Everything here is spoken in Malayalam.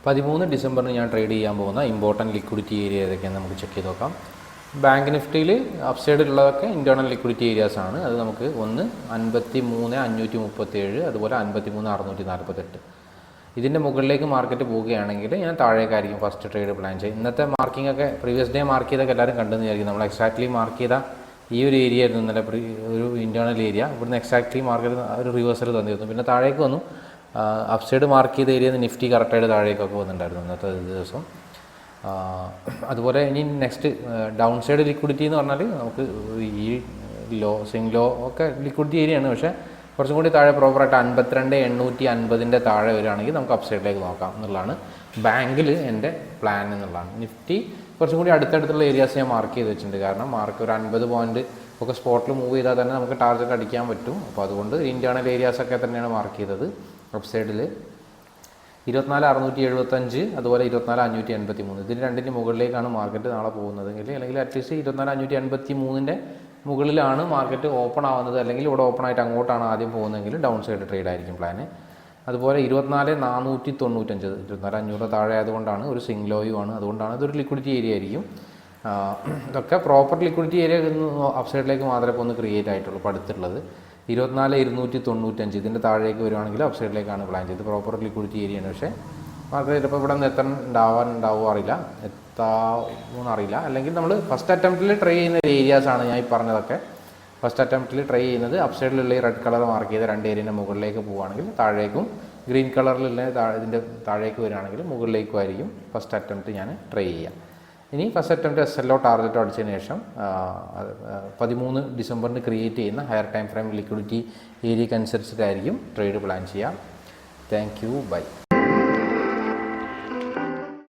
13 ഡിസംബറിന് ഞാൻ ട്രേഡ് ചെയ്യാൻ പോകുന്ന ഇമ്പോർട്ടൻറ്റ് ലിക്വിഡിറ്റി ഏരിയ ഏതൊക്കെയാണെന്ന് നമുക്ക് ചെക്ക് ചെയ്ത് നോക്കാം. ബാങ്ക് നിഫ്റ്റിയിൽ അപ്സൈഡിലുള്ളതൊക്കെ ഇൻറ്റേർണൽ ലിക്വിഡിറ്റി ഏരിയാസ് ആണ്. അത് നമുക്ക് 53,537, അതുപോലെ 53,648. ഇതിൻ്റെ മുകളിലേക്ക് മാർക്കറ്റ് പോവുകയാണെങ്കിൽ ഞാൻ താഴേക്കായിരിക്കും ഫസ്റ്റ് ട്രേഡ് പ്ലാൻ ചെയ്യും. ഇന്നത്തെ മാർക്കിംഗ് ഒക്കെ പ്രീവിയസ് ഡേ മാർക്ക് ചെയ്തൊക്കെ എല്ലാവരും കണ്ടെന്ന് വിചാരിക്കും. നമ്മൾ എക്സാക്ട്ലി മാർക്ക് ചെയ്ത ഈ ഒരു ഏരിയ ആയിരുന്നു ഇന്നലെ ഒരു ഇൻറ്റേർണൽ ഏരിയ. ഇവിടുന്ന് എക്സാക്ട്ലി മാർക്ക് ചെയ്ത് ഒരു റിവേഴ്സൽ തന്നിരുന്നു. പിന്നെ താഴേക്ക് വന്നു. അപ്സൈഡ് മാർക്ക് ചെയ്ത ഏരിയ നിഫ്റ്റി കറക്റ്റായിട്ട് താഴേക്കൊക്കെ വന്നിട്ടുണ്ടായിരുന്നു ഇന്നത്തെ ദിവസം. അതുപോലെ ഇനി നെക്സ്റ്റ് ഡൗൺ സൈഡ് ലിക്വിഡിറ്റി എന്ന് പറഞ്ഞാൽ നമുക്ക് ഈ സ്വിംഗ് ലോ ഒക്കെ ലിക്വിഡിറ്റി ഏരിയയാണ്. പക്ഷേ കുറച്ചും കൂടി താഴെ പ്രോപ്പറായിട്ട് 52,850 താഴെ വരികയാണെങ്കിൽ നമുക്ക് അപ്സൈഡിലേക്ക് നോക്കാം എന്നുള്ളതാണ് ബാങ്കിൽ എൻ്റെ പ്ലാൻ എന്നുള്ളതാണ്. നിഫ്റ്റി കുറച്ചും കൂടി അടുത്തടുത്തുള്ള ഏരിയാസ് ഞാൻ മാർക്ക് ചെയ്ത് വെച്ചിട്ടുണ്ട്. കാരണം മാർക്ക് ഒരു 50 പോയിൻറ്റ് ഒക്കെ സ്പോട്ടിൽ മൂവ് ചെയ്താൽ തന്നെ നമുക്ക് ടാർഗറ്റ് അടിക്കാൻ പറ്റും. അപ്പോൾ അതുകൊണ്ട് ഇൻറ്റേർണൽ ഏരിയാസൊക്കെ തന്നെയാണ് മാർക്ക് ചെയ്തത്. അപ്സൈഡിൽ 24,675, അതുപോലെ 24,583. ഇതിന് രണ്ടിൻ്റെ മുകളിലേക്കാണ് മാർക്കറ്റ് നാളെ പോകുന്നതെങ്കിൽ, അല്ലെങ്കിൽ അറ്റ്ലീസ്റ്റ് 24,583 മുകളിലാണ് മാർക്കറ്റ് ഓപ്പൺ ആവുന്നത്, അല്ലെങ്കിൽ ഇവിടെ ഓപ്പൺ ആയിട്ട് അങ്ങോട്ടാണ് ആദ്യം പോകുന്നതെങ്കിൽ ഡൗൺ സൈഡ് ട്രേഡ് ആയിരിക്കും പ്ലാന്. അതുപോലെ 24,495, 24,500 താഴെ ആയതുകൊണ്ടാണ് ഒരു സ്വിംഗ് ലോയുമാണ്, അതുകൊണ്ടാണ് ഇതൊരു ലിക്വിഡിറ്റി ഏരിയ ആയിരിക്കും. ഇതൊക്കെ പ്രോപ്പർ ലിക്വിഡിറ്റി ഏരിയ അപ്സൈഡിലേക്ക് മാത്രമേ ഇപ്പോൾ ഒന്ന് ക്രിയേറ്റ് ആയിട്ടുള്ളൂ. ഇപ്പോൾ അടുത്തുള്ളത് 24,295, ഇതിൻ്റെ താഴേക്ക് വരുവാണെങ്കിൽ അപ്സൈഡിലേക്കാണ് പ്ലാൻ ചെയ്തത്. പ്രോപ്പർ ലിക്വിഡിറ്റി ഏരിയയാണ്. പക്ഷേ മാർക്കറ്റ് ചിലപ്പോൾ ഇവിടെ നിന്ന് ഉണ്ടാവുമോ അറിയില്ല, എത്താമെന്നറിയില്ല. അല്ലെങ്കിൽ നമ്മൾ ഫസ്റ്റ് അറ്റംപ്റ്റിൽ ട്രൈ ചെയ്യുന്ന ഏരിയാസാണ് ഞാൻ ഈ പറഞ്ഞതൊക്കെ. ഫസ്റ്റ് അറ്റംപ്റ്റിൽ ട്രൈ ചെയ്യുന്നത് അപ്സൈഡിലുള്ള ഈ റെഡ് കളർ മാർക്ക് ചെയ്ത രണ്ട് ഏരിയൻ്റെ മുകളിലേക്ക് പോവുകയാണെങ്കിൽ താഴേക്കും, ഗ്രീൻ കളറിലുള്ള ഇതിൻ്റെ താഴേക്ക് വരികയാണെങ്കിൽ മുകളിലേക്കും ആയിരിക്കും ഫസ്റ്റ് അറ്റംപ്റ്റ് ഞാൻ ട്രൈ ചെയ്യാം. ഇനി ഫസ്റ്റ് അറ്റംപ്റ്റ് SLO ടാർഗറ്റ് അടിച്ചതിന് ശേഷം 13 ഡിസംബറിന് ക്രിയേറ്റ് ചെയ്യുന്ന ഹയർ ടൈം ഫ്രെയിം ലിക്വിഡിറ്റി ഏരിയക്ക് അനുസരിച്ചിട്ടായിരിക്കും ട്രേഡ് പ്ലാൻ ചെയ്യാം. Thank you, by.